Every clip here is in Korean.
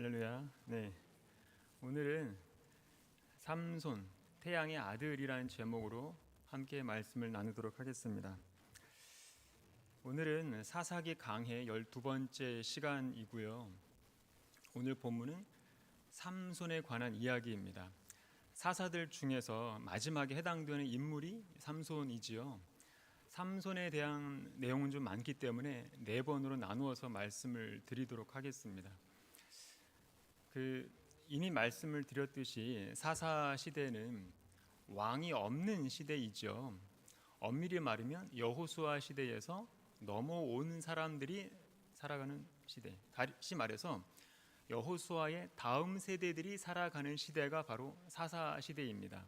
할렐루야. 네, 오늘은 삼손, 태양의 아들이라는 제목으로 함께 말씀을 나누도록 하겠습니다. 오늘은 사사기 강해 12번째 시간이고요. 오늘 본문은 삼손에 관한 이야기입니다. 사사들 중에서 마지막에 해당되는 인물이 삼손이지요. 삼손에 대한 내용은 좀 많기 때문에 4번으로 나누어서 말씀을 드리도록 하겠습니다. 이미 말씀을 드렸듯이 사사 시대는 왕이 없는 시대이죠. 엄밀히 말하면 여호수아 시대에서 넘어온 사람들이 살아가는 시대. 다시 말해서 여호수아의 다음 세대들이 살아가는 시대가 바로 사사 시대입니다.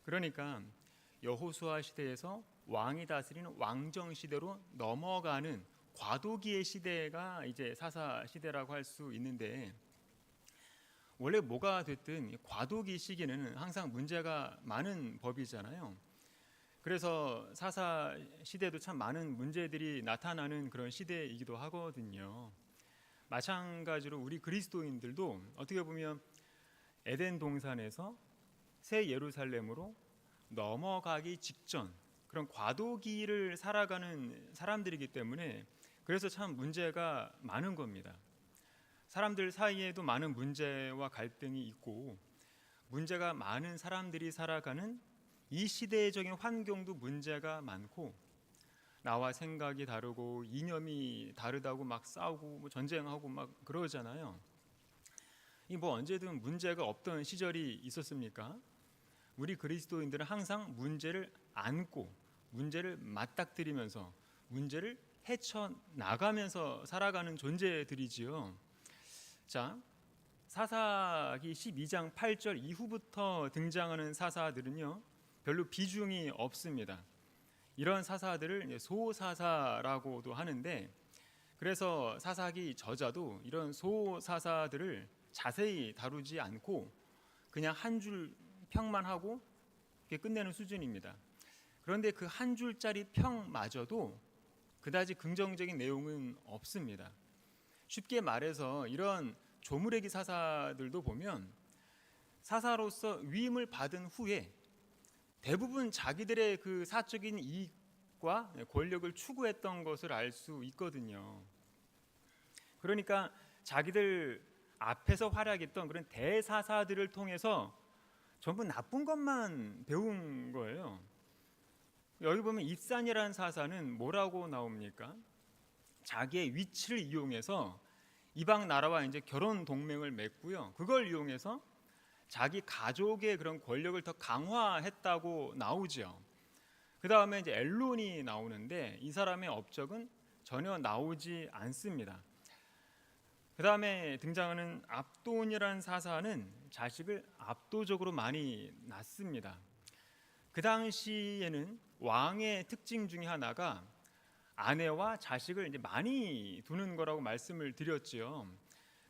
그러니까 여호수아 시대에서 왕이 다스리는 왕정 시대로 넘어가는 과도기의 시대가 이제 사사 시대라고 할 수 있는데, 원래 뭐가 됐든 과도기 시기는 항상 문제가 많은 법이잖아요. 그래서 사사 시대도 참 많은 문제들이 나타나는 그런 시대이기도 하거든요. 마찬가지로 우리 그리스도인들도 어떻게 보면 에덴 동산에서 새 예루살렘으로 넘어가기 직전 그런 과도기를 살아가는 사람들이기 때문에 그래서 참 문제가 많은 겁니다. 사람들 사이에도 많은 문제와 갈등이 있고, 문제가 많은 사람들이 살아가는 이 시대적인 환경도 문제가 많고, 나와 생각이 다르고 이념이 다르다고 막 싸우고 전쟁하고 막 그러잖아요. 언제든 문제가 없던 시절이 있었습니까? 우리 그리스도인들은 항상 문제를 안고 문제를 맞닥뜨리면서 문제를 헤쳐나가면서 살아가는 존재들이지요. 자, 사사기 12장 8절 이후부터 등장하는 사사들은요, 별로 비중이 없습니다. 이런 사사들을 소사사라고도 하는데, 그래서 사사기 저자도 이런 소사사들을 자세히 다루지 않고 그냥 한 줄 평만 하고 끝내는 수준입니다. 그런데 그 한 줄짜리 평마저도 그다지 긍정적인 내용은 없습니다. 쉽게 말해서 이런 조무래기 사사들도 보면 사사로서 위임을 받은 후에 대부분 자기들의 그 사적인 이익과 권력을 추구했던 것을 알 수 있거든요. 그러니까 자기들 앞에서 활약했던 그런 대사사들을 통해서 전부 나쁜 것만 배운 거예요. 여기 보면 입산이라는 사사는 뭐라고 나옵니까? 자기의 위치를 이용해서 이방 나라와 이제 결혼 동맹을 맺고요. 그걸 이용해서 자기 가족의 그런 권력을 더 강화했다고 나오죠. 그 다음에 이제 엘론이 나오는데 이 사람의 업적은 전혀 나오지 않습니다. 그 다음에 등장하는 압돈이라는 사사는 자식을 압도적으로 많이 낳습니다. 그 당시에는 왕의 특징 중에 하나가 아내와 자식을 이제 많이 두는 거라고 말씀을 드렸지요.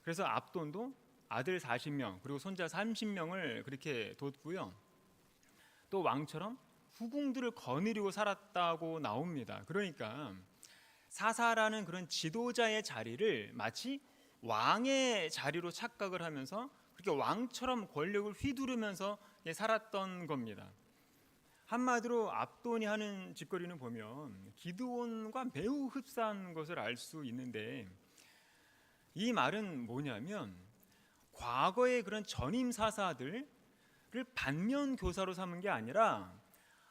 그래서 압돈도 아들 40명 그리고 손자 30명을 그렇게 뒀고요. 또 왕처럼 후궁들을 거느리고 살았다고 나옵니다. 그러니까 사사라는 그런 지도자의 자리를 마치 왕의 자리로 착각을 하면서 그렇게 왕처럼 권력을 휘두르면서 살았던 겁니다. 한마디로 압돈이 하는 짓거리는 보면 기드온과 매우 흡사한 것을 알 수 있는데, 이 말은 뭐냐면 과거의 그런 전임 사사들을 반면 교사로 삼은 게 아니라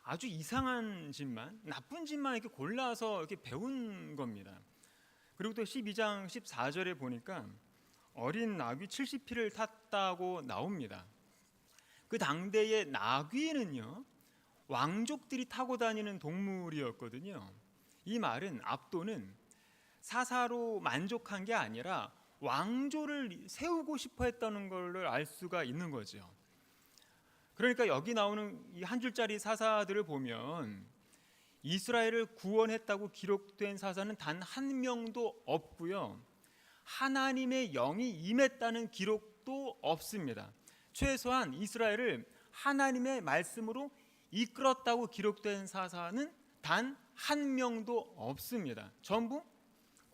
아주 이상한 짓만, 나쁜 짓만 이렇게 골라서 이렇게 배운 겁니다. 그리고 또 12장 14절에 보니까 어린 나귀 70匹를 탔다고 나옵니다. 그 당대의 나귀는요, 왕족들이 타고 다니는 동물이었거든요. 이 말은 압돈은 사사로 만족한 게 아니라 왕조를 세우고 싶어 했다는 걸 알 수가 있는 거죠. 그러니까 여기 나오는 이 한 줄짜리 사사들을 보면 이스라엘을 구원했다고 기록된 사사는 단 한 명도 없고요. 하나님의 영이 임했다는 기록도 없습니다. 최소한 이스라엘을 하나님의 말씀으로 이끌었다고 기록된 사사는 단 한 명도 없습니다. 전부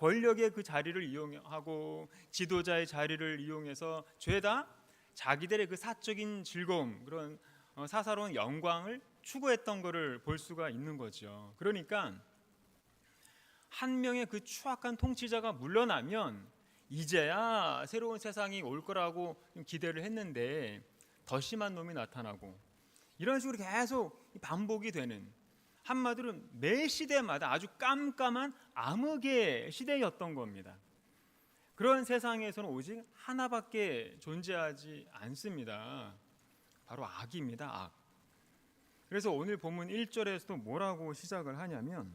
권력의 그 자리를 이용하고 지도자의 자리를 이용해서 죄다 자기들의 그 사적인 즐거움, 그런 사사로운 영광을 추구했던 것을 볼 수가 있는 거죠. 그러니까 한 명의 그 추악한 통치자가 물러나면 이제야 새로운 세상이 올 거라고 기대를 했는데 더 심한 놈이 나타나고, 이런 식으로 계속 반복이 되는, 한마디로 매 시대마다 아주 깜깜한 암흑의 시대였던 겁니다. 그런 세상에서는 오직 하나밖에 존재하지 않습니다. 바로 악입니다. 악. 그래서 오늘 본문 1절에서도 뭐라고 시작을 하냐면,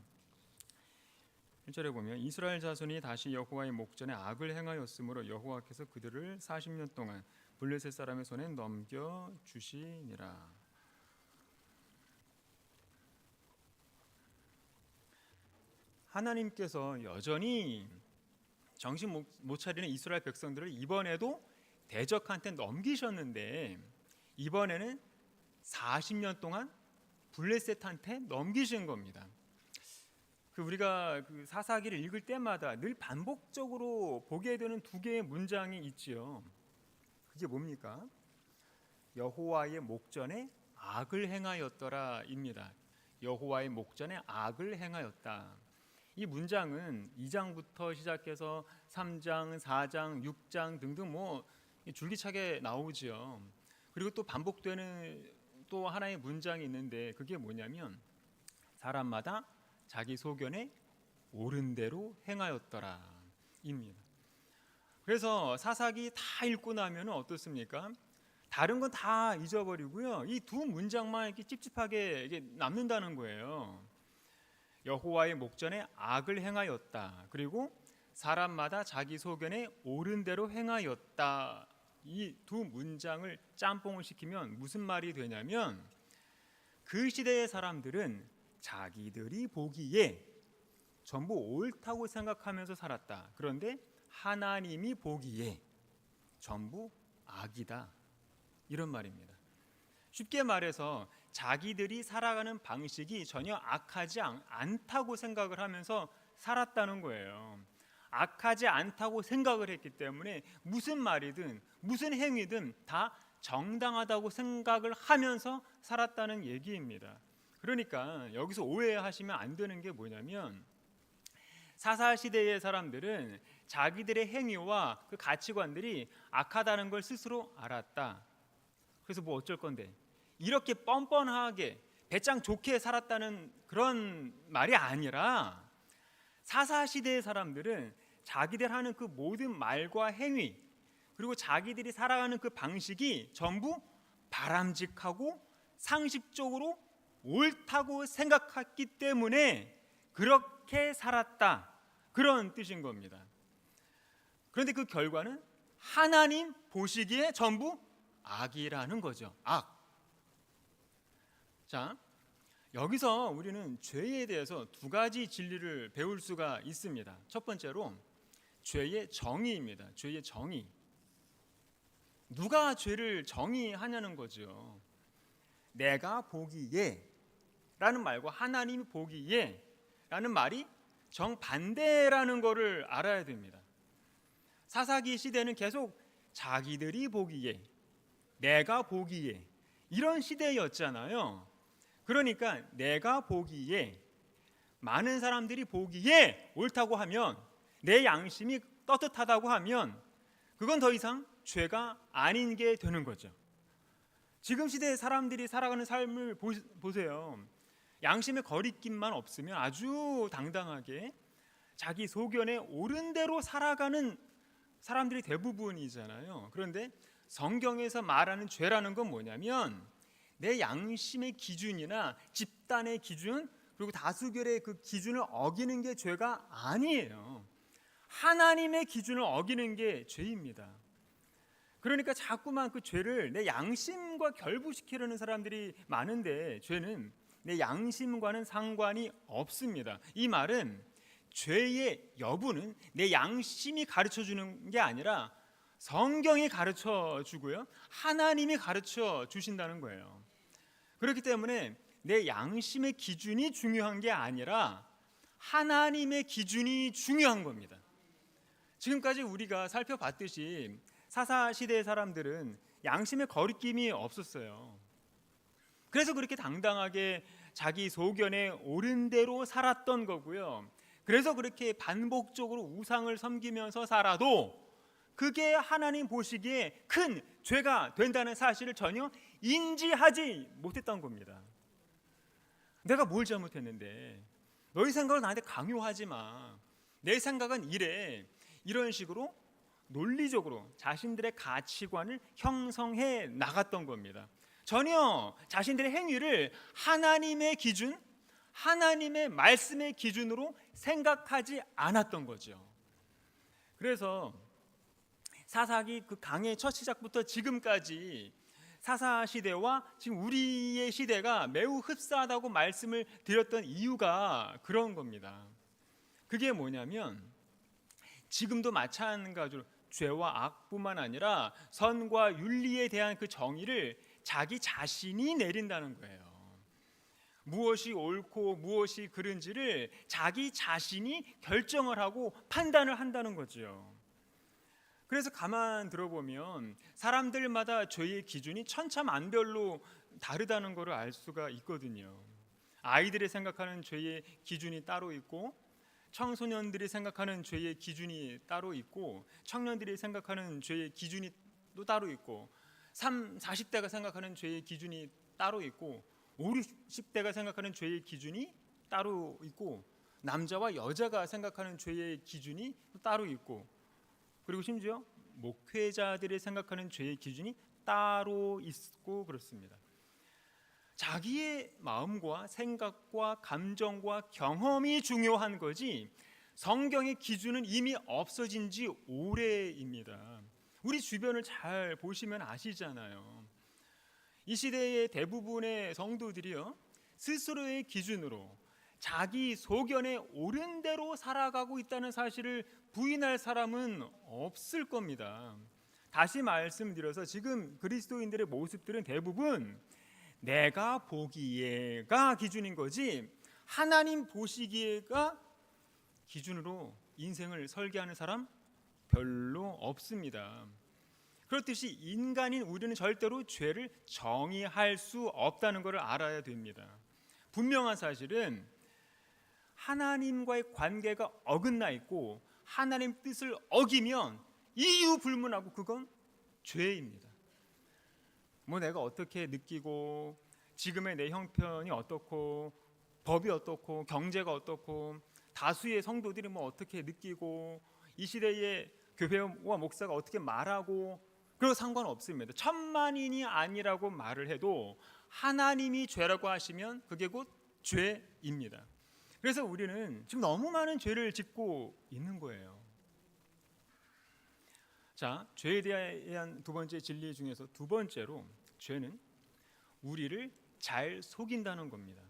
1절에 보면 이스라엘 자손이 다시 여호와의 목전에 악을 행하였으므로 여호와께서 그들을 40년 동안 블레셋 사람의 손에 넘겨 주시니라. 하나님께서 여전히 정신 못 차리는 이스라엘 백성들을 이번에도 대적한테 넘기셨는데, 이번에는 40년 동안 블레셋한테 넘기신 겁니다. 우리가 그 사사기를 읽을 때마다 늘 반복적으로 보게 되는 두 개의 문장이 있지요. 그게 뭡니까? 여호와의 목전에 악을 행하였더라입니다. 여호와의 목전에 악을 행하였다. 이 문장은 2장부터 시작해서 3장, 4장, 6장 등등 줄기차게 나오지요. 그리고 또 반복되는 또 하나의 문장이 있는데, 그게 뭐냐면 사람마다 자기 소견에 옳은 대로 행하였더라 입니다. 그래서 사사기 다 읽고 나면 어떻습니까? 다른 건 다 잊어버리고요, 이 두 문장만 이렇게 찝찝하게 이게 남는다는 거예요. 여호와의 목전에 악을 행하였다, 그리고 사람마다 자기 소견에 옳은 대로 행하였다. 이 두 문장을 짬뽕을 시키면 무슨 말이 되냐면, 그 시대의 사람들은 자기들이 보기에 전부 옳다고 생각하면서 살았다. 그런데 하나님이 보기에 전부 악이다, 이런 말입니다. 쉽게 말해서 자기들이 살아가는 방식이 전혀 악하지 않다고 생각을 하면서 살았다는 거예요. 악하지 않다고 생각을 했기 때문에 무슨 말이든 무슨 행위든 다 정당하다고 생각을 하면서 살았다는 얘기입니다. 그러니까 여기서 오해하시면 안 되는 게 뭐냐면, 사사시대의 사람들은 자기들의 행위와 그 가치관들이 악하다는 걸 스스로 알았다. 그래서 어쩔 건데, 이렇게 뻔뻔하게 배짱 좋게 살았다는 그런 말이 아니라, 사사시대의 사람들은 자기들 하는 그 모든 말과 행위, 그리고 자기들이 살아가는 그 방식이 전부 바람직하고 상식적으로 옳다고 생각했기 때문에 그렇게 살았다, 그런 뜻인 겁니다. 그런데 그 결과는 하나님 보시기에 전부 악이라는 거죠. 악. 자, 여기서 우리는 죄에 대해서 두 가지 진리를 배울 수가 있습니다. 첫 번째로 죄의 정의입니다. 죄의 정의. 누가 죄를 정의하냐는 거죠. 내가 보기에 라는 말과 하나님이 보기에 라는 말이 정반대라는 것을 알아야 됩니다. 사사기 시대는 계속 자기들이 보기에, 내가 보기에, 이런 시대였잖아요. 그러니까 내가 보기에, 많은 사람들이 보기에 옳다고 하면, 내 양심이 떳떳하다고 하면 그건 더 이상 죄가 아닌 게 되는 거죠. 지금 시대의 사람들이 살아가는 삶을 보세요. 양심의 거리낌만 없으면 아주 당당하게 자기 소견에 옳은 대로 살아가는 사람들이 대부분이잖아요. 그런데 성경에서 말하는 죄라는 건 뭐냐면, 내 양심의 기준이나 집단의 기준, 그리고 다수결의 그 기준을 어기는 게 죄가 아니에요. 하나님의 기준을 어기는 게 죄입니다. 그러니까 자꾸만 그 죄를 내 양심과 결부시키려는 사람들이 많은데, 죄는 내 양심과는 상관이 없습니다. 이 말은 죄의 여부는 내 양심이 가르쳐 주는 게 아니라 성경이 가르쳐 주고요, 하나님이 가르쳐 주신다는 거예요. 그렇기 때문에 내 양심의 기준이 중요한 게 아니라 하나님의 기준이 중요한 겁니다. 지금까지 우리가 살펴봤듯이 사사 시대의 사람들은 양심의 거리낌이 없었어요. 그래서 그렇게 당당하게 자기 소견에 옳은 대로 살았던 거고요. 그래서 그렇게 반복적으로 우상을 섬기면서 살아도 그게 하나님 보시기에 큰 죄가 된다는 사실을 전혀 인지하지 못했던 겁니다. 내가 뭘 잘못했는데 너희 생각을 나한테 강요하지 마. 내 생각은 이래. 이런 식으로 논리적으로 자신들의 가치관을 형성해 나갔던 겁니다. 전혀 자신들의 행위를 하나님의 기준, 하나님의 말씀의 기준으로 생각하지 않았던 거죠. 그래서 사사기 그 강의 첫 시작부터 지금까지 사사 시대와 지금 우리의 시대가 매우 흡사하다고 말씀을 드렸던 이유가 그런 겁니다. 그게 뭐냐면 지금도 마찬가지로 죄와 악뿐만 아니라 선과 윤리에 대한 그 정의를 자기 자신이 내린다는 거예요. 무엇이 옳고 무엇이 그른지를 자기 자신이 결정을 하고 판단을 한다는 거죠. 그래서 가만 들어보면 사람들마다 죄의 기준이 천차만별로 다르다는 것을 알 수가 있거든요. 아이들이 생각하는 죄의 기준이 따로 있고, 청소년들이 생각하는 죄의 기준이 따로 있고, 청년들이 생각하는 죄의 기준이 또 따로 있고, 40대가 생각하는 죄의 기준이 따로 있고, 50대가 생각하는 죄의 기준이 따로 있고, 남자와 여자가 생각하는 죄의 기준이 또 따로 있고, 그리고 심지어 목회자들이 생각하는 죄의 기준이 따로 있고 그렇습니다. 자기의 마음과 생각과 감정과 경험이 중요한 거지 성경의 기준은 이미 없어진 지 오래입니다. 우리 주변을 잘 보시면 아시잖아요. 이 시대의 대부분의 성도들이요, 스스로의 기준으로 자기 소견에 옳은 대로 살아가고 있다는 사실을 부인할 사람은 없을 겁니다. 다시 말씀드려서 지금 그리스도인들의 모습들은 대부분 내가 보기에가 기준인 거지 하나님 보시기에가 기준으로 인생을 설계하는 사람 별로 없습니다. 그렇듯이 인간인 우리는 절대로 죄를 정의할 수 없다는 것을 알아야 됩니다. 분명한 사실은 하나님과의 관계가 어긋나 있고 하나님 뜻을 어기면 이유 불문하고 그건 죄입니다. 뭐 내가 어떻게 느끼고 지금의 내 형편이 어떻고 법이 어떻고 경제가 어떻고 다수의 성도들이 뭐 어떻게 느끼고 이 시대의 교회와 목사가 어떻게 말하고 그거 상관없습니다. 천만인이 아니라고 말을 해도 하나님이 죄라고 하시면 그게 곧 죄입니다. 그래서 우리는 지금 너무 많은 죄를 짓고 있는 거예요. 자, 죄에 대한 두 번째 진리 중에서 두 번째로 죄는 우리를 잘 속인다는 겁니다.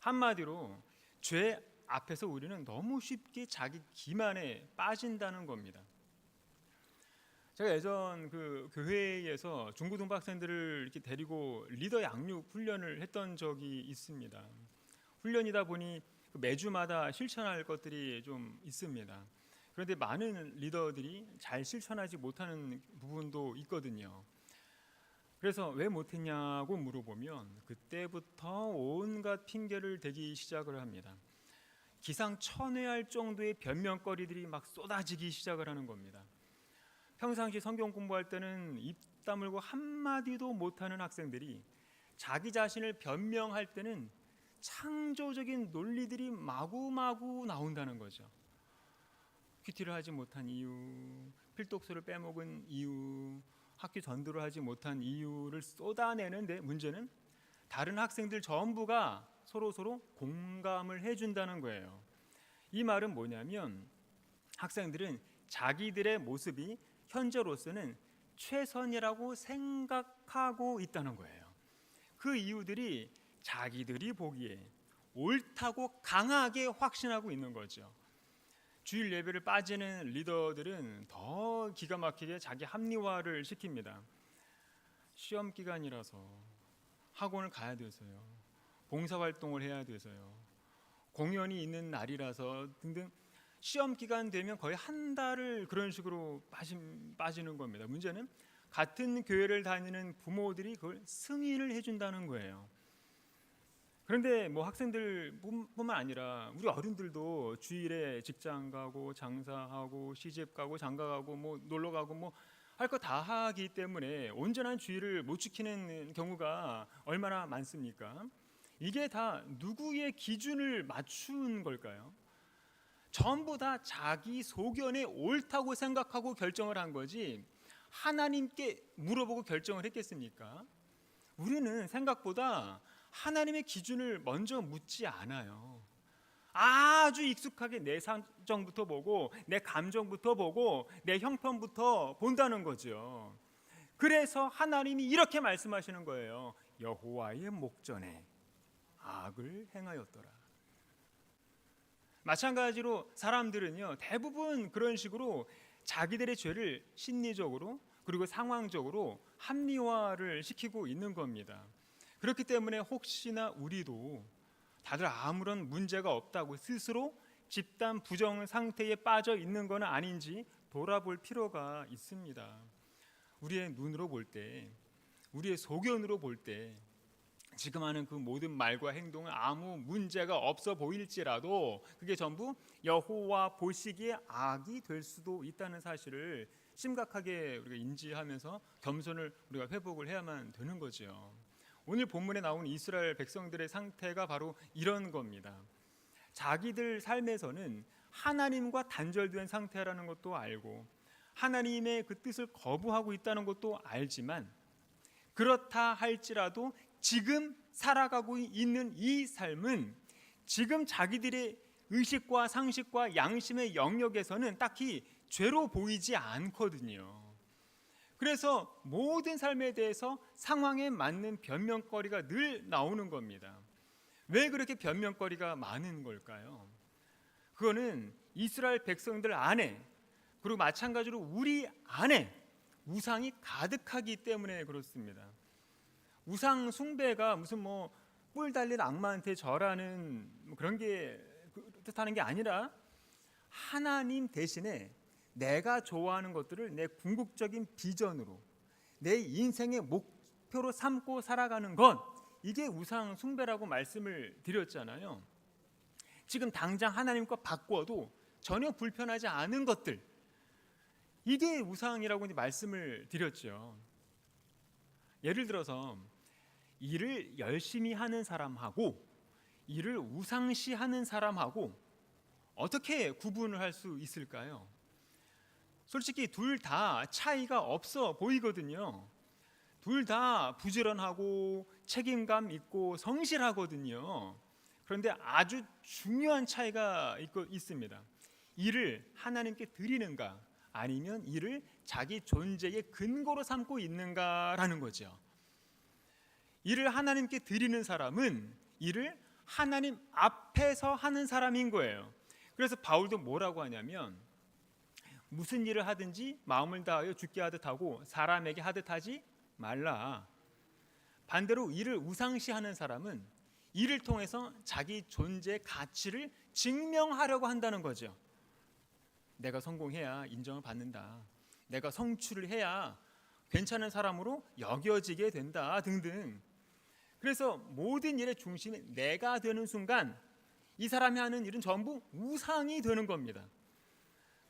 한마디로 죄 앞에서 우리는 너무 쉽게 자기 기만에 빠진다는 겁니다. 제가 예전 그 교회에서 중고등부 학생들을 이렇게 데리고 리더 양육 훈련을 했던 적이 있습니다. 훈련이다 보니 매주마다 실천할 것들이 좀 있습니다. 그런데 많은 리더들이 잘 실천하지 못하는 부분도 있거든요. 그래서 왜 못했냐고 물어보면 그때부터 온갖 핑계를 대기 시작을 합니다. 기상천외할 정도의 변명거리들이 막 쏟아지기 시작을 하는 겁니다. 평상시 성경 공부할 때는 입 다물고 한마디도 못하는 학생들이 자기 자신을 변명할 때는 창조적인 논리들이 마구마구 나온다는 거죠. 큐티를 하지 못한 이유, 필독서를 빼먹은 이유, 학교 전도를 하지 못한 이유를 쏟아내는데 문제는 다른 학생들 전부가 서로 공감을 해준다는 거예요. 이 말은 뭐냐면 학생들은 자기들의 모습이 현재로서는 최선이라고 생각하고 있다는 거예요. 그 이유들이 자기들이 보기에 옳다고 강하게 확신하고 있는 거죠. 주일 예배를 빠지는 리더들은 더 기가 막히게 자기 합리화를 시킵니다. 시험 기간이라서, 학원을 가야 돼서요, 봉사활동을 해야 돼서요, 공연이 있는 날이라서 등등 시험 기간 되면 거의 한 달을 그런 식으로 빠지는 겁니다. 문제는 같은 교회를 다니는 부모들이 그걸 승인을 해준다는 거예요. 그런데 뭐 학생들뿐만 아니라 우리 어른들도 주일에 직장 가고 장사하고 시집 가고 장가 가고 뭐 놀러 가고 뭐 할 거 다 하기 때문에 온전한 주일을 못 지키는 경우가 얼마나 많습니까? 이게 다 누구의 기준을 맞춘 걸까요? 전부 다 자기 소견에 옳다고 생각하고 결정을 한 거지 하나님께 물어보고 결정을 했겠습니까? 우리는 생각보다 하나님의 기준을 먼저 묻지 않아요. 아주 익숙하게 내 사정부터 보고 내 감정부터 보고 내 형편부터 본다는 거죠. 그래서 하나님이 이렇게 말씀하시는 거예요. 여호와의 목전에 악을 행하였더라. 마찬가지로 사람들은요, 대부분 그런 식으로 자기들의 죄를 심리적으로 그리고 상황적으로 합리화를 시키고 있는 겁니다. 그렇기 때문에 혹시나 우리도 다들 아무런 문제가 없다고 스스로 집단 부정 상태에 빠져 있는 건 아닌지 돌아볼 필요가 있습니다. 우리의 눈으로 볼 때, 우리의 소견으로 볼 때 지금 하는 그 모든 말과 행동은 아무 문제가 없어 보일지라도 그게 전부 여호와 보시기에 악이 될 수도 있다는 사실을 심각하게 우리가 인지하면서 겸손을 우리가 회복을 해야만 되는 거죠. 오늘 본문에 나온 이스라엘 백성들의 상태가 바로 이런 겁니다. 자기들 삶에서는 하나님과 단절된 상태라는 것도 알고 하나님의 그 뜻을 거부하고 있다는 것도 알지만 그렇다 할지라도 지금 살아가고 있는 이 삶은 지금 자기들의 의식과 상식과 양심의 영역에서는 딱히 죄로 보이지 않거든요. 그래서 모든 삶에 대해서 상황에 맞는 변명거리가 늘 나오는 겁니다. 왜 그렇게 변명거리가 많은 걸까요? 그거는 이스라엘 백성들 안에 그리고 마찬가지로 우리 안에 우상이 가득하기 때문에 그렇습니다. 우상 숭배가 무슨 뭐 뿔 달린 악마한테 절하는 그런 게 뜻하는 게 아니라 하나님 대신에 내가 좋아하는 것들을 내 궁극적인 비전으로 내 인생의 목표로 삼고 살아가는 것, 이게 우상 숭배라고 말씀을 드렸잖아요. 지금 당장 하나님과 바꿔도 전혀 불편하지 않은 것들, 이게 우상이라고 말씀을 드렸죠. 예를 들어서 일을 열심히 하는 사람하고 일을 우상시하는 사람하고 어떻게 구분을 할 수 있을까요? 솔직히 둘 다 차이가 없어 보이거든요. 둘 다 부지런하고 책임감 있고 성실하거든요. 그런데 아주 중요한 차이가 있습니다. 일을 하나님께 드리는가 아니면 일을 자기 존재의 근거로 삼고 있는가라는 거죠. 일을 하나님께 드리는 사람은 일을 하나님 앞에서 하는 사람인 거예요. 그래서 바울도 뭐라고 하냐면 무슨 일을 하든지 마음을 다하여 주께 하듯 하고 사람에게 하듯 하지 말라. 반대로 일을 우상시하는 사람은 일을 통해서 자기 존재의 가치를 증명하려고 한다는 거죠. 내가 성공해야 인정을 받는다. 내가 성취를 해야 괜찮은 사람으로 여겨지게 된다 등등. 그래서 모든 일의 중심이 내가 되는 순간 이 사람이 하는 일은 전부 우상이 되는 겁니다.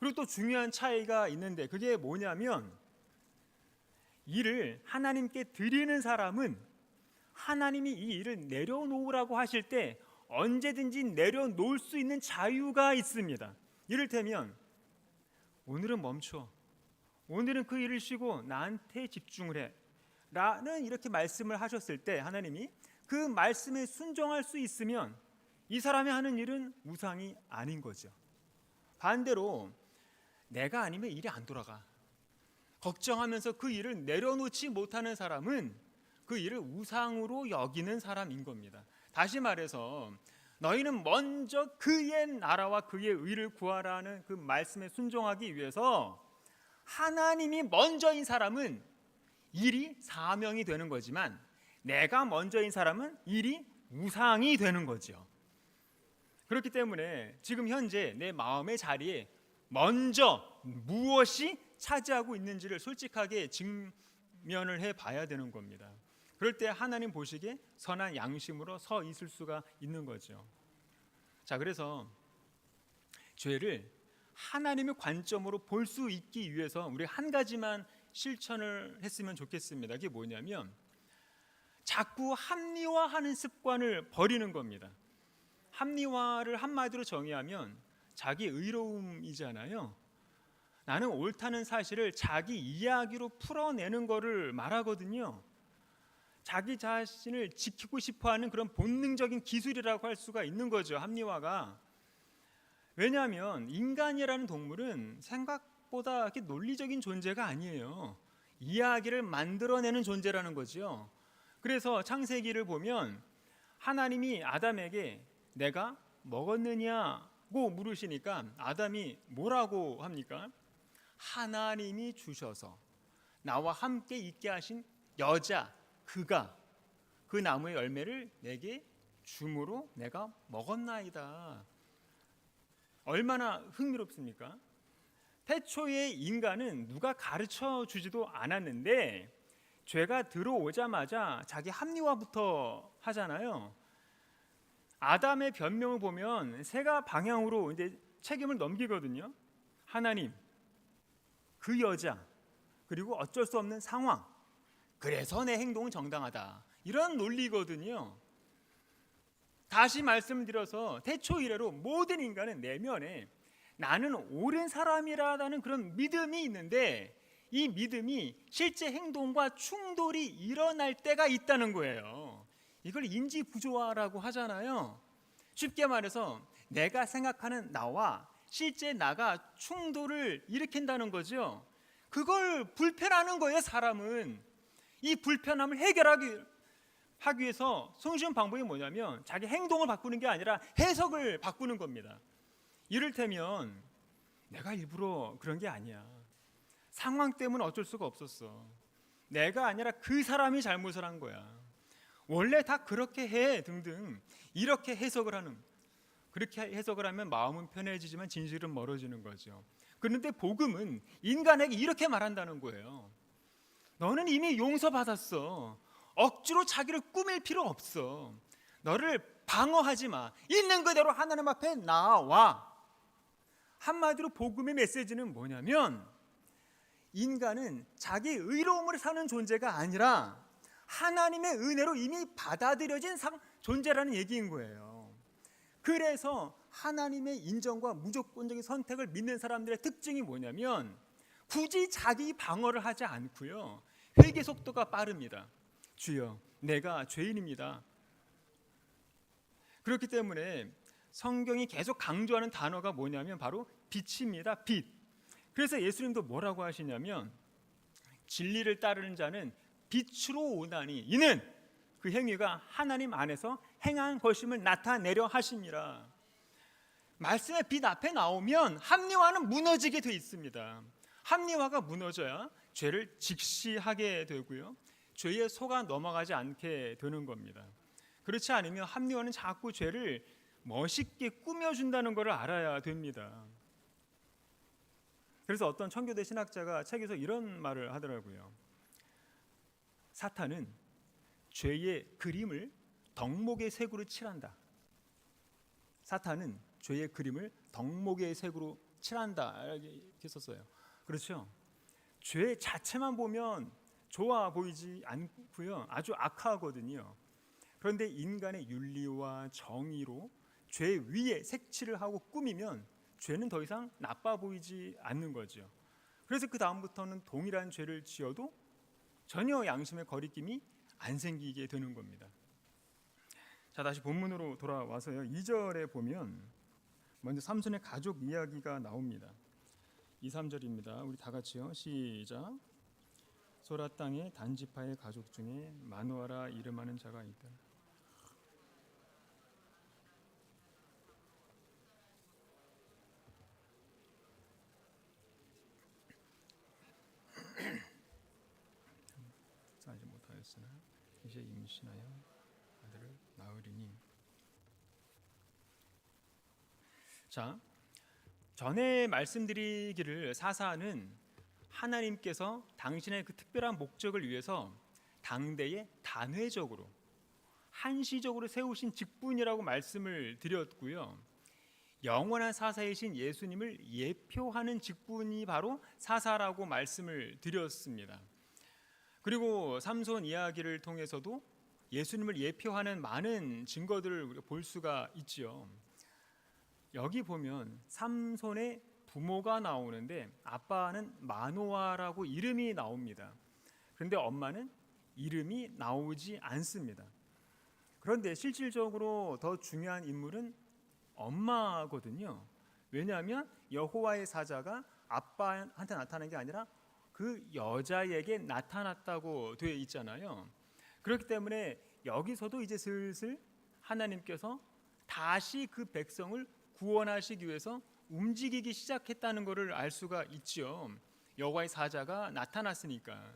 그리고 또 중요한 차이가 있는데 그게 뭐냐면 일을 하나님께 드리는 사람은 하나님이 이 일을 내려놓으라고 하실 때 언제든지 내려놓을 수 있는 자유가 있습니다. 이를테면 오늘은 멈춰, 오늘은 그 일을 쉬고 나한테 집중을 해 라는 이렇게 말씀을 하셨을 때 하나님이 그 말씀에 순종할 수 있으면 이 사람이 하는 일은 우상이 아닌 거죠. 반대로 내가 아니면 일이 안 돌아가 걱정하면서 그 일을 내려놓지 못하는 사람은 그 일을 우상으로 여기는 사람인 겁니다. 다시 말해서 너희는 먼저 그의 나라와 그의 의를 구하라는 그 말씀에 순종하기 위해서 하나님이 먼저인 사람은 일이 사명이 되는 거지만 내가 먼저인 사람은 일이 우상이 되는 거죠. 그렇기 때문에 지금 현재 내 마음의 자리에 먼저 무엇이 차지하고 있는지를 솔직하게 직면을 해봐야 되는 겁니다. 그럴 때 하나님 보시기에 선한 양심으로 서 있을 수가 있는 거죠. 자, 그래서 죄를 하나님의 관점으로 볼 수 있기 위해서 우리 한 가지만 실천을 했으면 좋겠습니다. 그게 뭐냐면 자꾸 합리화하는 습관을 버리는 겁니다. 합리화를 한마디로 정의하면 자기 의로움이잖아요. 나는 옳다는 사실을 자기 이야기로 풀어내는 거를 말하거든요. 자기 자신을 지키고 싶어하는 그런 본능적인 기술이라고 할 수가 있는 거죠, 합리화가. 왜냐하면 인간이라는 동물은 생각보다 이렇게 논리적인 존재가 아니에요. 이야기를 만들어내는 존재라는 거죠. 그래서 창세기를 보면 하나님이 아담에게 내가 먹었느냐고 물으시니까 아담이 뭐라고 합니까? 하나님이 주셔서 나와 함께 있게 하신 여자, 그가 그 나무의 열매를 내게 주므로 내가 먹었나이다. 얼마나 흥미롭습니까? 태초의 인간은 누가 가르쳐 주지도 않았는데 죄가 들어오자마자 자기 합리화부터 하잖아요. 아담의 변명을 보면 세가 방향으로 이제 책임을 넘기거든요. 하나님, 그 여자, 그리고 어쩔 수 없는 상황, 그래서 내 행동은 정당하다, 이런 논리거든요. 다시 말씀드려서 태초 이래로 모든 인간은 내면에 나는 옳은 사람이라는 그런 믿음이 있는데 이 믿음이 실제 행동과 충돌이 일어날 때가 있다는 거예요. 이걸 인지부조화라고 하잖아요. 쉽게 말해서 내가 생각하는 나와 실제 나가 충돌을 일으킨다는 거죠. 그걸 불편하는 거예요, 사람은. 이 불편함을 해결하기 위해서 손쉬운 방법이 뭐냐면 자기 행동을 바꾸는 게 아니라 해석을 바꾸는 겁니다. 이를테면 내가 일부러 그런 게 아니야. 상황 때문에 어쩔 수가 없었어. 내가 아니라 그 사람이 잘못을 한 거야. 원래 다 그렇게 해 등등 이렇게 해석을 하는, 그렇게 해석을 하면 마음은 편해지지만 진실은 멀어지는 거죠. 그런데 복음은 인간에게 이렇게 말한다는 거예요. 너는 이미 용서받았어. 억지로 자기를 꾸밀 필요 없어. 너를 방어하지 마. 있는 그대로 하나님 앞에 나와. 한마디로 복음의 메시지는 뭐냐면 인간은 자기 의로움으로 사는 존재가 아니라 하나님의 은혜로 이미 받아들여진 존재라는 얘기인 거예요. 그래서 하나님의 인정과 무조건적인 선택을 믿는 사람들의 특징이 뭐냐면 굳이 자기 방어를 하지 않고요, 회개 속도가 빠릅니다. 주여, 내가 죄인입니다. 그렇기 때문에 성경이 계속 강조하는 단어가 뭐냐면 바로 빛입니다. 빛. 그래서 예수님도 뭐라고 하시냐면 진리를 따르는 자는 빛으로 오나니 이는 그 행위가 하나님 안에서 행한 것임을 나타내려 하심이라. 말씀의 빛 앞에 나오면 합리화는 무너지게 돼 있습니다. 합리화가 무너져야 죄를 직시하게 되고요, 죄에 속아 넘어가지 않게 되는 겁니다. 그렇지 않으면 합리화는 자꾸 죄를 멋있게 꾸며준다는 것을 알아야 됩니다. 그래서 어떤 청교도 신학자가 책에서 이런 말을 하더라고요. 사탄은 죄의 그림을 덕목의 색으로 칠한다. 사탄은 죄의 그림을 덕목의 색으로 칠한다, 이렇게 썼어요. 그렇죠? 죄 자체만 보면 좋아 보이지 않고요, 아주 악하거든요. 그런데 인간의 윤리와 정의로 죄 위에 색칠을 하고 꾸미면 죄는 더 이상 나빠 보이지 않는 거죠. 그래서 그 다음부터는 동일한 죄를 지어도 전혀 양심의 거리낌이 안 생기게 되는 겁니다. 자, 다시 본문으로 돌아와서요, 2절에 보면 먼저 삼손의 가족 이야기가 나옵니다. 2, 3절입니다. 우리 다 같이요, 시작. 소라 땅의 단지파의 가족 중에 마누아라 이름하는 자가 있다. 하지 못하였으나 이제 임신하여 아들을 낳으리니. 자, 전에 말씀드리기를 사사는 하나님께서 당신의 그 특별한 목적을 위해서 당대에 단회적으로 한시적으로 세우신 직분이라고 말씀을 드렸고요. 영원한 사사이신 예수님을 예표하는 직분이 바로 사사라고 말씀을 드렸습니다. 그리고 삼손 이야기를 통해서도 예수님을 예표하는 많은 증거들을 볼 수가 있죠. 여기 보면 삼손의 부모가 나오는데 아빠는 마노아라고 이름이 나옵니다. 그런데 엄마는 이름이 나오지 않습니다. 그런데 실질적으로 더 중요한 인물은 엄마거든요. 왜냐하면 여호와의 사자가 아빠한테 나타난 게 아니라 그 여자에게 나타났다고 되어 있잖아요. 그렇기 때문에 여기서도 이제 슬슬 하나님께서 다시 그 백성을 구원하시기 위해서 움직이기 시작했다는 것을 알 수가 있죠. 여호와의 사자가 나타났으니까.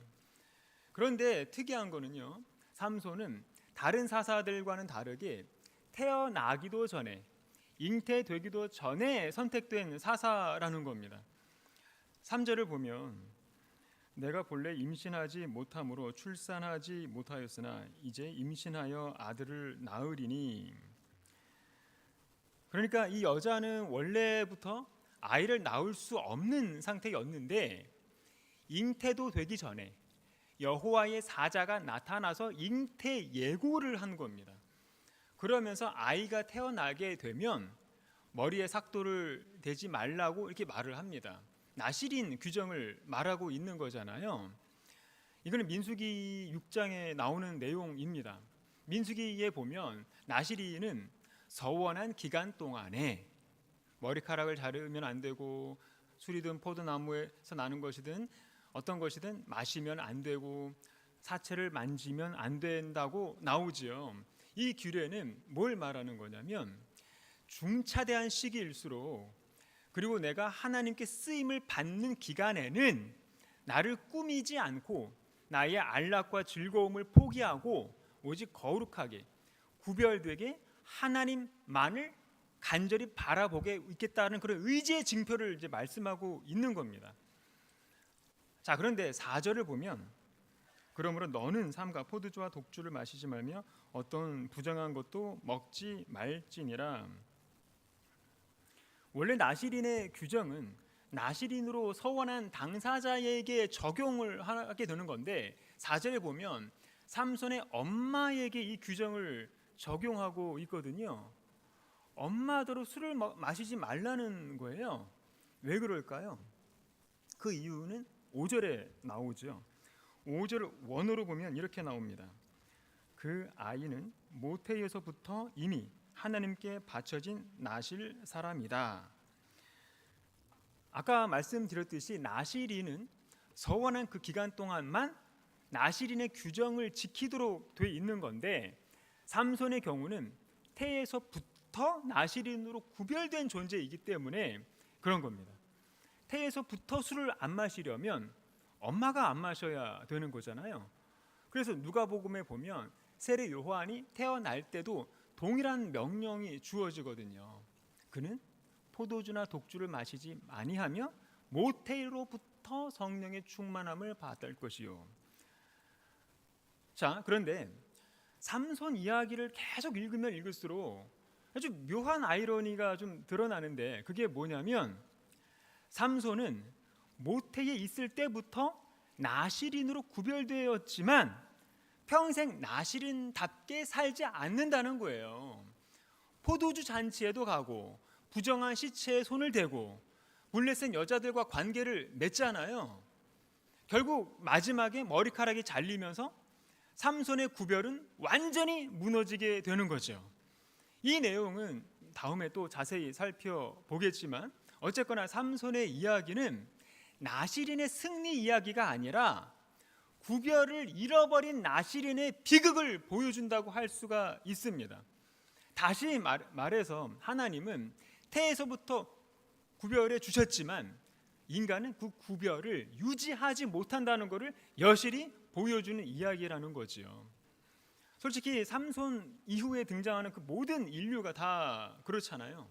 그런데 특이한 거는요, 삼손은 다른 사사들과는 다르게 태어나기도 전에, 잉태되기도 전에 선택된 사사라는 겁니다. 3절을 보면 내가 본래 임신하지 못함으로 출산하지 못하였으나 이제 임신하여 아들을 낳으리니. 그러니까 이 여자는 원래부터 아이를 낳을 수 없는 상태였는데 잉태도 되기 전에 여호와의 사자가 나타나서 잉태 예고를 한 겁니다. 그러면서 아이가 태어나게 되면 머리에 삭도를 대지 말라고 이렇게 말을 합니다. 나실인 규정을 말하고 있는 거잖아요. 이거는 민수기 6장에 나오는 내용입니다. 민수기에 보면 나실인은 서원한 기간 동안에 머리카락을 자르면 안 되고 술이든 포도나무에서 나는 것이든 어떤 것이든 마시면 안 되고 사체를 만지면 안 된다고 나오지요. 이 규례는 뭘 말하는 거냐면 중차대한 시기일수록 그리고 내가 하나님께 쓰임을 받는 기간에는 나를 꾸미지 않고 나의 안락과 즐거움을 포기하고 오직 거룩하게 구별되게 하나님만을 간절히 바라보게 있겠다는 그런 의지의 징표를 이제 말씀하고 있는 겁니다. 자, 그런데 4절을 보면 그러므로 너는 삼가 포도주와 독주를 마시지 말며 어떤 부정한 것도 먹지 말지니라. 원래 나실인의 규정은 나실인으로 서원한 당사자에게 적용을 하게 되는 건데 4절에 보면 삼손의 엄마에게 이 규정을 적용하고 있거든요. 엄마더러 술을 마시지 말라는 거예요. 왜 그럴까요? 그 이유는 5절에 나오죠. 5절 원어로 보면 이렇게 나옵니다. 그 아이는 모태에서부터 이미 하나님께 바쳐진 나실 사람이다. 아까 말씀드렸듯이 나실인은 서원한 그 기간 동안만 나실인의 규정을 지키도록 돼 있는 건데 삼손의 경우는 태에서부터 나실인으로 구별된 존재이기 때문에 그런 겁니다. 태에서부터 술을 안 마시려면 엄마가 안 마셔야 되는 거잖아요. 그래서 누가복음에 보면 세례 요한이 태어날 때도 동일한 명령이 주어지거든요. 그는 포도주나 독주를 마시지 아니하며 모태로부터 성령의 충만함을 받을 것이요. 자, 그런데 삼손 이야기를 계속 읽으면 읽을수록 아주 묘한 아이러니가 좀 드러나는데 그게 뭐냐면 삼손은 모태에 있을 때부터 나실인으로 구별되었지만 평생 나실인답게 살지 않는다는 거예요. 포도주 잔치에도 가고 부정한 시체에 손을 대고 물레센 여자들과 관계를 맺잖아요. 결국 마지막에 머리카락이 잘리면서 삼손의 구별은 완전히 무너지게 되는 거죠. 이 내용은 다음에 또 자세히 살펴보겠지만 어쨌거나 삼손의 이야기는 나실인의 승리 이야기가 아니라 구별을 잃어버린 나실인의 비극을 보여준다고 할 수가 있습니다. 다시 말해서 하나님은 태에서부터 구별해 주셨지만 인간은 그 구별을 유지하지 못한다는 것을 여실히 보여주는 이야기라는 거지요. 솔직히 삼손 이후에 등장하는 그 모든 인류가 다 그렇잖아요.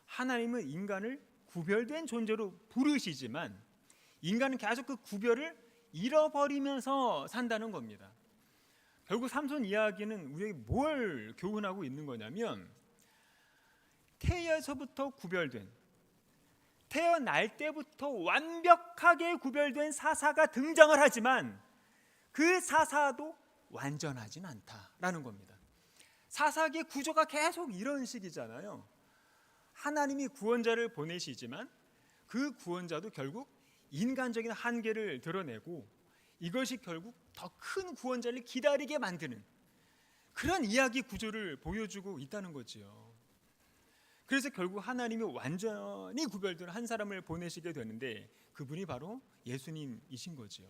하나님은 인간을 구별된 존재로 부르시지만 인간은 계속 그 구별을 잃어버리면서 산다는 겁니다. 결국 삼손 이야기는 우리에게 뭘 교훈하고 있는 거냐면, 태에서부터 구별된, 태어날 때부터 완벽하게 구별된 사사가 등장을 하지만 그 사사도 완전하진 않다라는 겁니다. 사사기의 구조가 계속 이런 식이잖아요. 하나님이 구원자를 보내시지만 그 구원자도 결국 인간적인 한계를 드러내고 이것이 결국 더 큰 구원자를 기다리게 만드는 그런 이야기 구조를 보여주고 있다는 거지요. 그래서 결국 하나님이 완전히 구별된 한 사람을 보내시게 되는데 그분이 바로 예수님이신 거지요.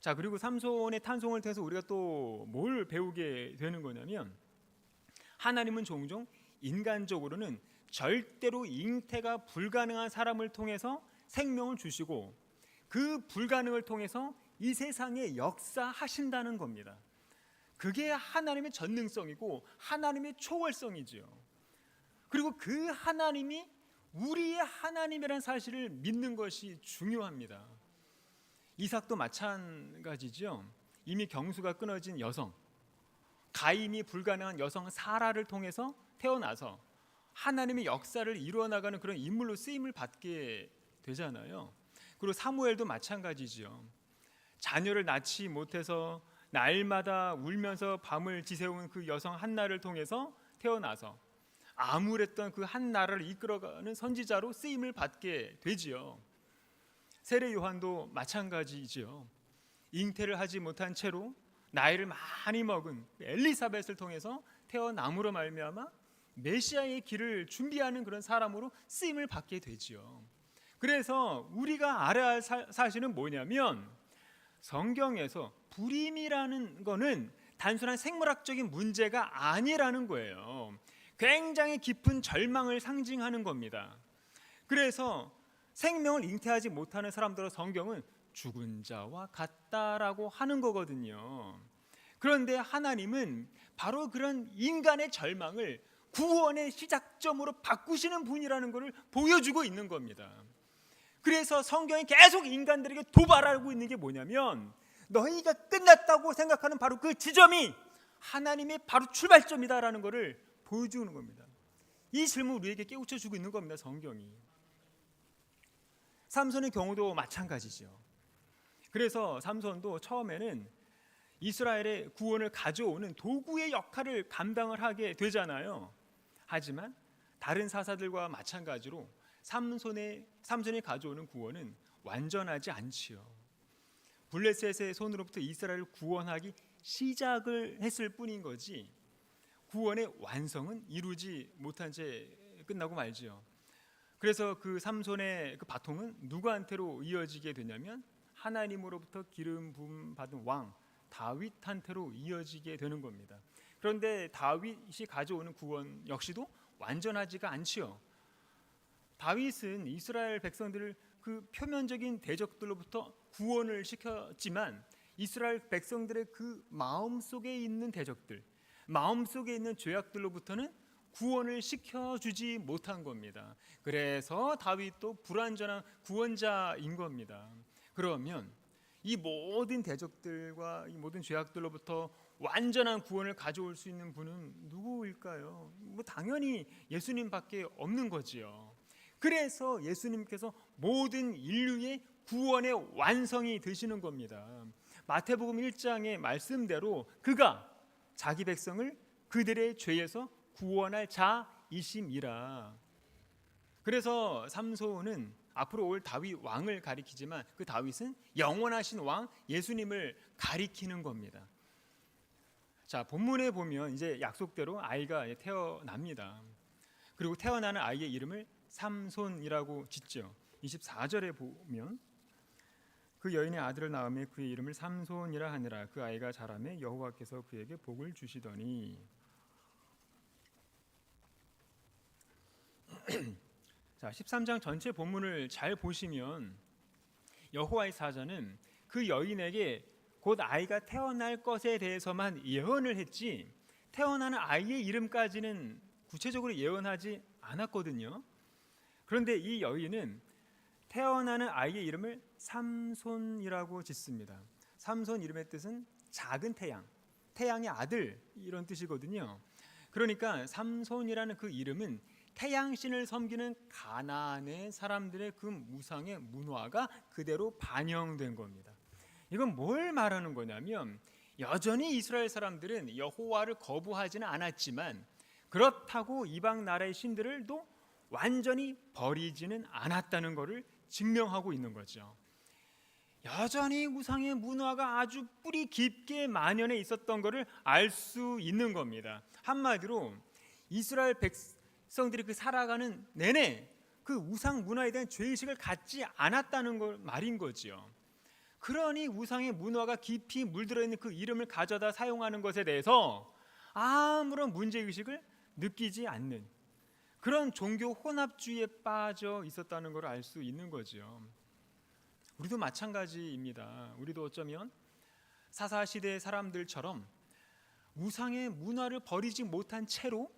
자, 그리고 삼손의 탄송을 통해서 우리가 또 뭘 배우게 되는 거냐면, 하나님은 종종 인간적으로는 절대로 잉태가 불가능한 사람을 통해서 생명을 주시고 그 불가능을 통해서 이 세상에 역사하신다는 겁니다. 그게 하나님의 전능성이고 하나님의 초월성이지요. 그리고 그 하나님이 우리의 하나님이라는 사실을 믿는 것이 중요합니다. 이삭도 마찬가지죠. 이미 경수가 끊어진 여성, 가임이 불가능한 여성 사라를 통해서 태어나서 하나님의 역사를 이루어나가는 그런 인물로 쓰임을 받게 되잖아요. 그리고 사무엘도 마찬가지죠. 자녀를 낳지 못해서 날마다 울면서 밤을 지새운 그 여성 한나를 통해서 태어나서 암울했던 그 한나를 이끌어가는 선지자로 쓰임을 받게 되지요. 세례 요한도 마찬가지지요. 잉태를 하지 못한 채로 나이를 많이 먹은 엘리사벳을 통해서 태어남으로 말미암아 메시아의 길을 준비하는 그런 사람으로 쓰임을 받게 되지요. 그래서 우리가 알아야 할 사실은 뭐냐면, 성경에서 불임이라는 거는 단순한 생물학적인 문제가 아니라는 거예요. 굉장히 깊은 절망을 상징하는 겁니다. 그래서 생명을 잉태하지 못하는 사람들을 성경은 죽은 자와 같다라고 하는 거거든요. 그런데 하나님은 바로 그런 인간의 절망을 구원의 시작점으로 바꾸시는 분이라는 것을 보여주고 있는 겁니다. 그래서 성경이 계속 인간들에게 도발하고 있는 게 뭐냐면, 너희가 끝났다고 생각하는 바로 그 지점이 하나님의 바로 출발점이다라는 것을 보여주는 겁니다. 이 질문을 우리에게 깨우쳐주고 있는 겁니다. 성경이. 삼손의 경우도 마찬가지죠. 그래서 삼손도 처음에는 이스라엘의 구원을 가져오는 도구의 역할을 감당을 하게 되잖아요. 하지만 다른 사사들과 마찬가지로 삼손이 가져오는 구원은 완전하지 않지요. 블레셋의 손으로부터 이스라엘을 구원하기 시작을 했을 뿐인 거지 구원의 완성은 이루지 못한 채 끝나고 말지요. 그래서 그 삼손의 그 바통은 누구한테로 이어지게 되냐면, 하나님으로부터 기름 부음 받은 왕 다윗한테로 이어지게 되는 겁니다. 그런데 다윗이 가져오는 구원 역시도 완전하지가 않지요. 다윗은 이스라엘 백성들을 그 표면적인 대적들로부터 구원을 시켰지만 이스라엘 백성들의 그 마음속에 있는 대적들, 마음속에 있는 죄악들로부터는 구원을 시켜주지 못한 겁니다. 그래서 다윗도 불완전한 구원자인 겁니다. 그러면 이 모든 대적들과 이 모든 죄악들로부터 완전한 구원을 가져올 수 있는 분은 누구일까요? 당연히 예수님밖에 없는 거지요. 그래서 예수님께서 모든 인류의 구원의 완성이 되시는 겁니다. 마태복음 1장의 말씀대로 그가 자기 백성을 그들의 죄에서 구원할 자이심이라. 그래서 삼손은 앞으로 올 다윗 왕을 가리키지만 그 다윗은 영원하신 왕 예수님을 가리키는 겁니다. 자, 본문에 보면 이제 약속대로 아이가 태어납니다. 그리고 태어나는 아이의 이름을 삼손이라고 짓죠. 24절에 보면 그 여인의 아들을 낳음에 그의 이름을 삼손이라 하니라. 그 아이가 자라매 여호와께서 그에게 복을 주시더니. 자, 13장 전체 본문을 잘 보시면 여호와의 사자는 그 여인에게 곧 아이가 태어날 것에 대해서만 예언을 했지 태어나는 아이의 이름까지는 구체적으로 예언하지 않았거든요. 그런데 이 여인은 태어나는 아이의 이름을 삼손이라고 짓습니다. 삼손 이름의 뜻은 작은 태양, 태양의 아들 이런 뜻이거든요. 그러니까 삼손이라는 그 이름은 태양신을 섬기는 가나안의 사람들의 그 우상의 문화가 그대로 반영된 겁니다. 이건 뭘 말하는 거냐면 여전히 이스라엘 사람들은 여호와를 거부하지는 않았지만 그렇다고 이방 나라의 신들을도 완전히 버리지는 않았다는 것을 증명하고 있는 거죠. 여전히 우상의 문화가 아주 뿌리 깊게 만연해 있었던 것을 알 수 있는 겁니다. 한마디로 이스라엘 백성들이 그 살아가는 내내 그 우상 문화에 대한 죄의식을 갖지 않았다는 걸 말인 거지요. 그러니 우상의 문화가 깊이 물들어 있는 그 이름을 가져다 사용하는 것에 대해서 아무런 문제의식을 느끼지 않는 그런 종교 혼합주의에 빠져 있었다는 걸 알 수 있는 거죠. 우리도 마찬가지입니다. 우리도 어쩌면 사사시대 사람들처럼 우상의 문화를 버리지 못한 채로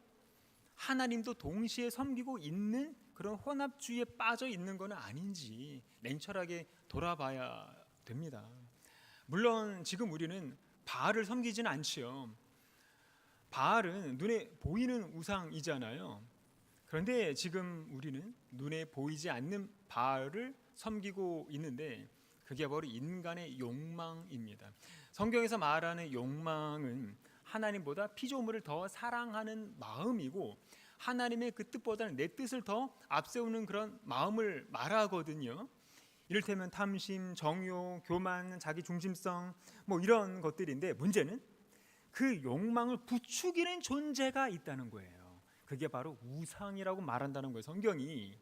하나님도 동시에 섬기고 있는 그런 혼합주의에 빠져 있는 건 아닌지 냉철하게 돌아봐야 됩니다. 물론 지금 우리는 바알을 섬기지는 않지요. 바알은 눈에 보이는 우상이잖아요. 그런데 지금 우리는 눈에 보이지 않는 바알을 섬기고 있는데 그게 바로 인간의 욕망입니다. 성경에서 말하는 욕망은 하나님보다 피조물을 더 사랑하는 마음이고 하나님의 그 뜻보다는 내 뜻을 더 앞세우는 그런 마음을 말하거든요. 이를테면 탐심, 정욕, 교만, 자기중심성 뭐 이런 것들인데 문제는 그 욕망을 부추기는 존재가 있다는 거예요. 그게 바로 우상이라고 말한다는 거예요. 성경이.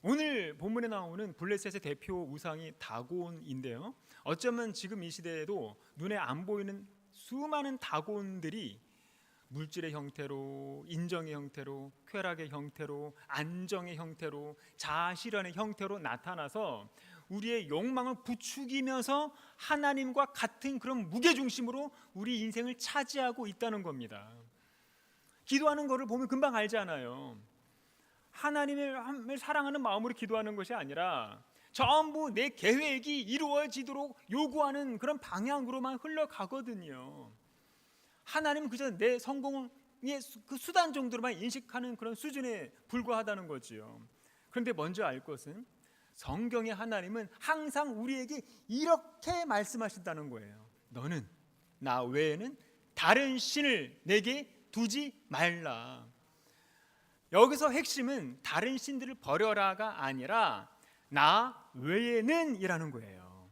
오늘 본문에 나오는 블레셋의 대표 우상이 다곤인데요. 어쩌면 지금 이 시대에도 눈에 안 보이는 수많은 다곤들이 물질의 형태로, 인정의 형태로, 쾌락의 형태로, 안정의 형태로, 자아실현의 형태로 나타나서 우리의 욕망을 부추기면서 하나님과 같은 그런 무게중심으로 우리 인생을 차지하고 있다는 겁니다. 기도하는 것을 보면 금방 알잖아요. 하나님을 사랑하는 마음으로 기도하는 것이 아니라 전부 내 계획이 이루어지도록 요구하는 그런 방향으로만 흘러가거든요. 하나님은 그저 내 성공의 그 수단 정도로만 인식하는 그런 수준에 불과하다는 거지요. 그런데 먼저 알 것은 성경의 하나님은 항상 우리에게 이렇게 말씀하신다는 거예요. 너는 나 외에는 다른 신을 내게 두지 말라. 여기서 핵심은 다른 신들을 버려라가 아니라 나 외에는 이라는 거예요.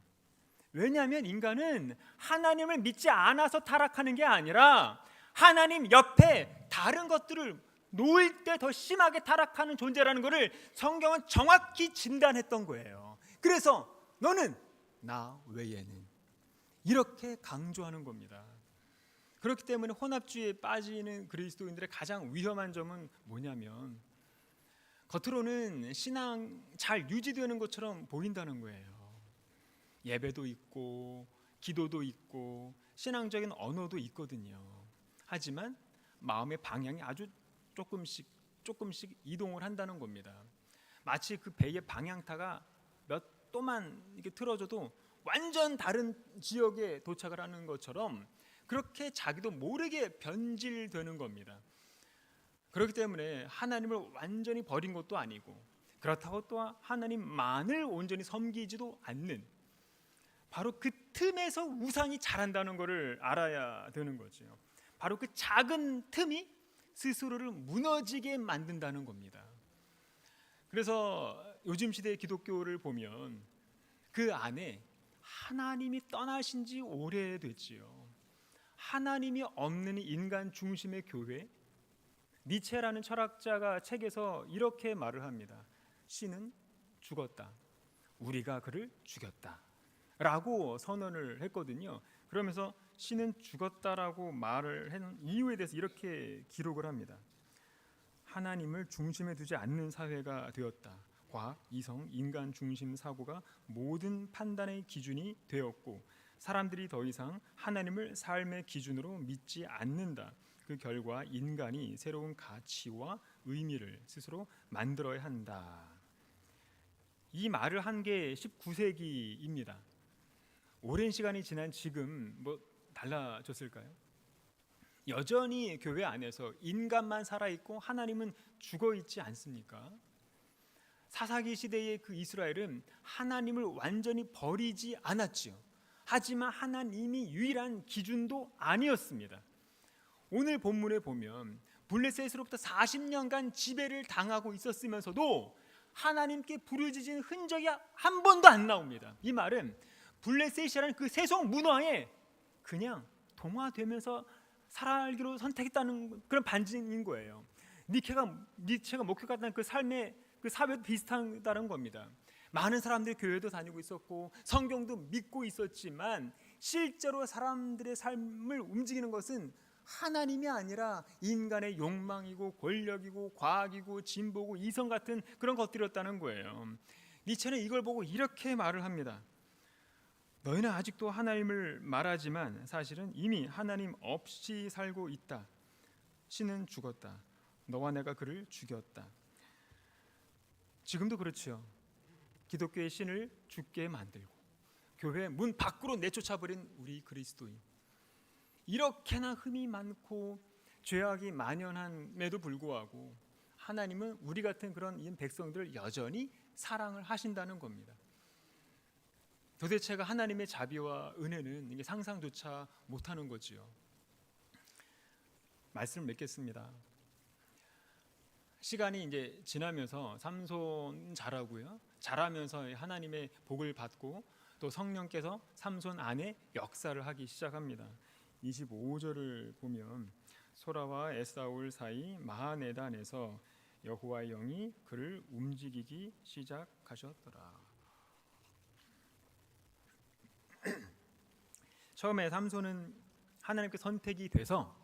왜냐하면 인간은 하나님을 믿지 않아서 타락하는 게 아니라 하나님 옆에 다른 것들을 놓을 때 더 심하게 타락하는 존재라는 것을 성경은 정확히 진단했던 거예요. 그래서 너는 나 외에는 이렇게 강조하는 겁니다. 그렇기 때문에 혼합주의에 빠지는 그리스도인들의 가장 위험한 점은 뭐냐면 겉으로는 신앙 잘 유지되는 것처럼 보인다는 거예요. 예배도 있고 기도도 있고 신앙적인 언어도 있거든요. 하지만 마음의 방향이 아주 조금씩 이동을 한다는 겁니다. 마치 그 배의 방향타가 몇 도만 이렇게 틀어져도 완전 다른 지역에 도착을 하는 것처럼 그렇게 자기도 모르게 변질되는 겁니다. 그렇기 때문에 하나님을 완전히 버린 것도 아니고 그렇다고 또 하나님만을 온전히 섬기지도 않는 바로 그 틈에서 우상이 자란다는 것을 알아야 되는 거죠. 바로 그 작은 틈이 스스로를 무너지게 만든다는 겁니다. 그래서 요즘 시대의 기독교를 보면 그 안에 하나님이 떠나신 지 오래됐지요. 하나님이 없는 인간 중심의 교회, 니체라는 철학자가 책에서 이렇게 말을 합니다. 신은 죽었다. 우리가 그를 죽였다. 라고 선언을 했거든요. 그러면서 신은 죽었다라고 말을 한 이유에 대해서 이렇게 기록을 합니다. 하나님을 중심에 두지 않는 사회가 되었다. 과학, 이성, 인간 중심 사고가 모든 판단의 기준이 되었고 사람들이 더 이상 하나님을 삶의 기준으로 믿지 않는다. 그 그 결과 인간이 새로운 가치와 의미를 스스로 만들어야 한다. 이 말을 한 게 19세기입니다. 오랜 시간이 지난 지금 뭐 달라졌을까요? 여전히 교회 안에서 인간만 살아있고 하나님은 죽어있지 않습니까? 사사기 시대의 그 이스라엘은 하나님을 완전히 버리지 않았지요. 하지만 하나님이 유일한 기준도 아니었습니다. 오늘 본문에 보면 블레셋으로부터 40년간 지배를 당하고 있었으면서도 하나님께 부르짖은 흔적이 한 번도 안 나옵니다. 이 말은 블레셋이라는 그 세속 문화에 그냥 동화되면서 살기로 선택했다는 그런 반증인 거예요. 니체가 목회했다는 그 삶의 그 사회도 비슷하다는 겁니다. 많은 사람들이 교회도 다니고 있었고 성경도 믿고 있었지만 실제로 사람들의 삶을 움직이는 것은 하나님이 아니라 인간의 욕망이고 권력이고 과학이고 진보고 이성 같은 그런 것들이었다는 거예요. 니체는 이걸 보고 이렇게 말을 합니다. 너희는 아직도 하나님을 말하지만 사실은 이미 하나님 없이 살고 있다. 신은 죽었다. 너와 내가 그를 죽였다. 지금도 그렇죠. 기독교의 신을 죽게 만들고 교회 문 밖으로 내쫓아버린 우리 그리스도인, 이렇게나 흠이 많고 죄악이 만연함에도 불구하고 하나님은 우리 같은 그런 백성들을 여전히 사랑을 하신다는 겁니다. 도대체가 하나님의 자비와 은혜는 이게 상상조차 못하는 거지요. 말씀을 맺겠습니다. 시간이 이제 지나면서 삼손 자라고요. 자라면서 하나님의 복을 받고 또 성령께서 삼손 안에 역사를 하기 시작합니다. 25절을 보면 소라와 에사울 사이 마하네단에서 여호와의 영이 그를 움직이기 시작하셨더라. 처음에 삼손은 하나님께 선택이 돼서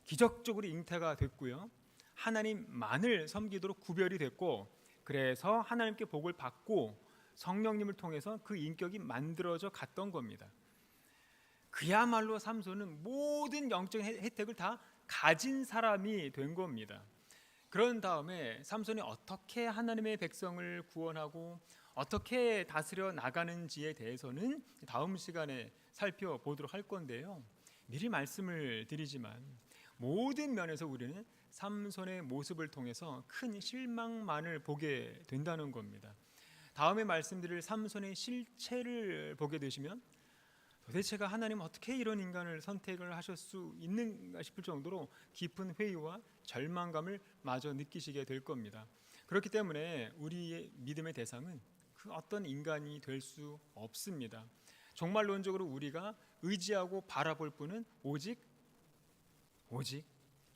기적적으로 잉태가 됐고요. 하나님만을 섬기도록 구별이 됐고, 그래서 하나님께 복을 받고 성령님을 통해서 그 인격이 만들어져 갔던 겁니다. 그야말로 삼손은 모든 영적 혜택을 다 가진 사람이 된 겁니다. 그런 다음에 삼손이 어떻게 하나님의 백성을 구원하고 어떻게 다스려 나가는지에 대해서는 다음 시간에 살펴보도록 할 건데요. 미리 말씀을 드리지만 모든 면에서 우리는 삼손의 모습을 통해서 큰 실망만을 보게 된다는 겁니다. 다음에 말씀드릴 삼손의 실체를 보게 되시면 도대체가 하나님 어떻게 이런 인간을 선택을 하실 수 있는가 싶을 정도로 깊은 회의와 절망감을 마저 느끼시게 될 겁니다. 그렇기 때문에 우리의 믿음의 대상은 그 어떤 인간이 될 수 없습니다. 종말론적으로 우리가 의지하고 바라볼 분은 오직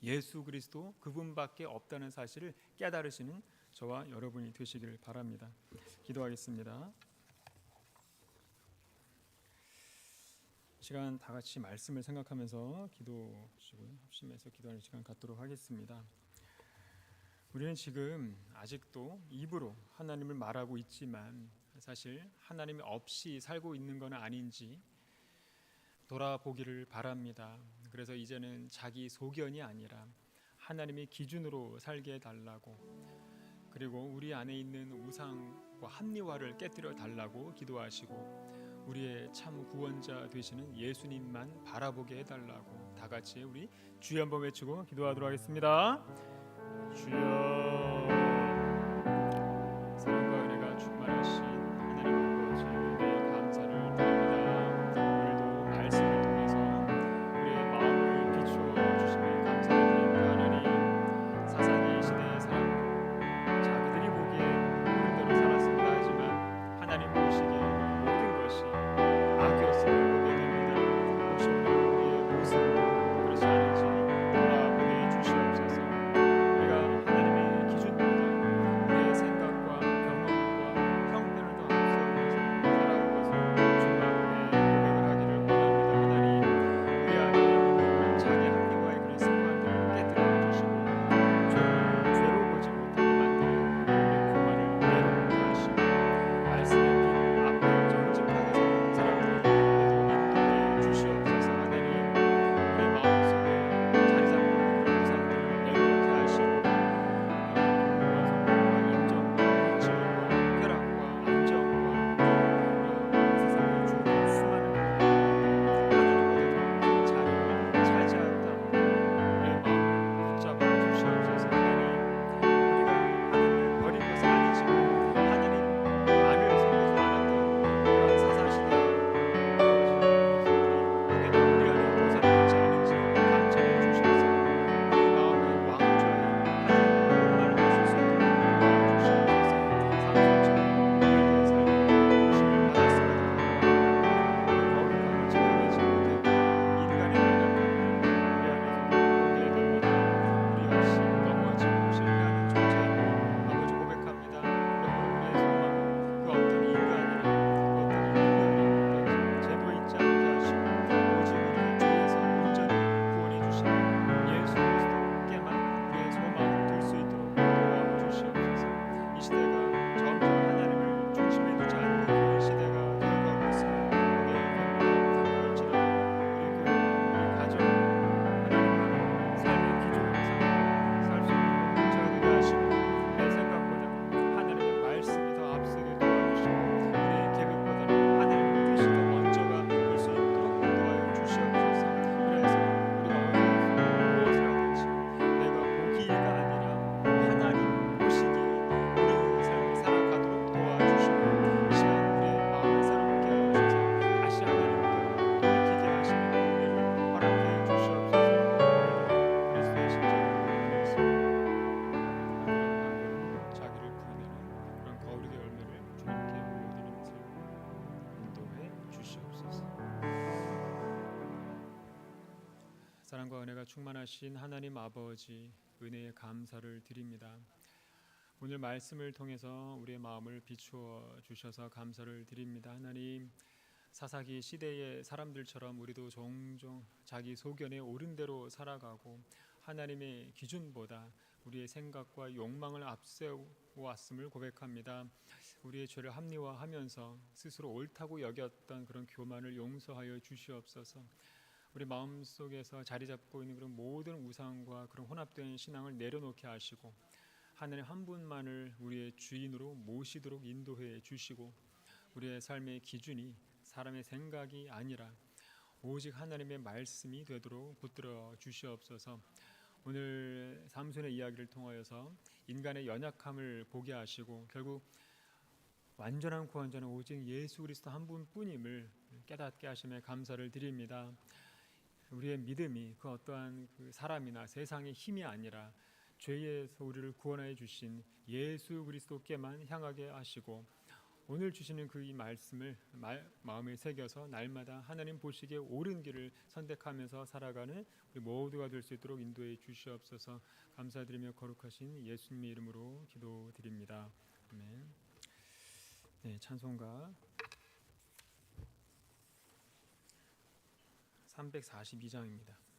예수 그리스도 그분밖에 없다는 사실을 깨달으시는 저와 여러분이 되시길 바랍니다. 기도하겠습니다. 시간 다 같이 말씀을 생각하면서 기도하시고요. 합심해서 기도하는 시간 갖도록 하겠습니다. 우리는 지금 아직도 입으로 하나님을 말하고 있지만 사실 하나님이 없이 살고 있는 건 아닌지 돌아보기를 바랍니다. 그래서 이제는 자기 소견이 아니라 하나님의 기준으로 살게 해달라고, 그리고 우리 안에 있는 우상과 합리화를 깨뜨려 달라고 기도하시고 우리의 참 구원자 되시는 예수님만 바라보게 해달라고 다 같이 우리 주여 한번 외치고 기도하도록 하겠습니다. 주여, 사랑과 은혜가 충만하신 하나님 아버지, 은혜에 감사를 드립니다. 오늘도 말씀을 통해서 우리의 마음을 비추어 주심에 감사를 드립니다. 하나님, 사사기 시대의 사람 자기들이 보기에 옳은 대로 살았습니다 하지만 하나님 보시기에 모든 것이 악이었음을 보게 됩니다. 혹시 오늘 우리의 모습도 그렇지 않은지 돌아보게 해주시옵소서. 우리가 하나님의 기준보다 사랑과 은혜가 충만하신 하나님 아버지, 은혜에 감사를 드립니다. 오늘 말씀을 통해서 우리의 마음을 비추어 주셔서 감사를 드립니다. 하나님, 사사기 시대의 사람들처럼 우리도 종종 자기 소견에 옳은 대로 살아가고 하나님의 기준보다 우리의 생각과 욕망을 앞세워왔음을 고백합니다. 우리의 죄를 합리화하면서 스스로 옳다고 여겼던 그런 교만을 용서하여 주시옵소서. 우리 마음속에서 자리 잡고 있는 그런 모든 우상과 그런 혼합된 신앙을 내려놓게 하시고 하나님 한 분만을 우리의 주인으로 모시도록 인도해 주시고 우리의 삶의 기준이 사람의 생각이 아니라 오직 하나님의 말씀이 되도록 붙들어 주시옵소서. 오늘 삼손의 이야기를 통하여서 인간의 연약함을 보게 하시고 결국 완전한 구원자는 오직 예수 그리스도 한 분뿐임을 깨닫게 하심에 감사를 드립니다. 우리의 믿음이 그 어떠한 그 사람이나 세상의 힘이 아니라 죄에서 우리를 구원하여 주신 예수 그리스도께만 향하게 하시고 오늘 주시는 그 이 말씀을 마음에 새겨서 날마다 하나님 보시기에 옳은 길을 선택하면서 살아가는 우리 모두가 될 수 있도록 인도해 주시옵소서. 감사드리며 거룩하신 예수님의 이름으로 기도드립니다. 아멘. 네, 찬송가 342장입니다.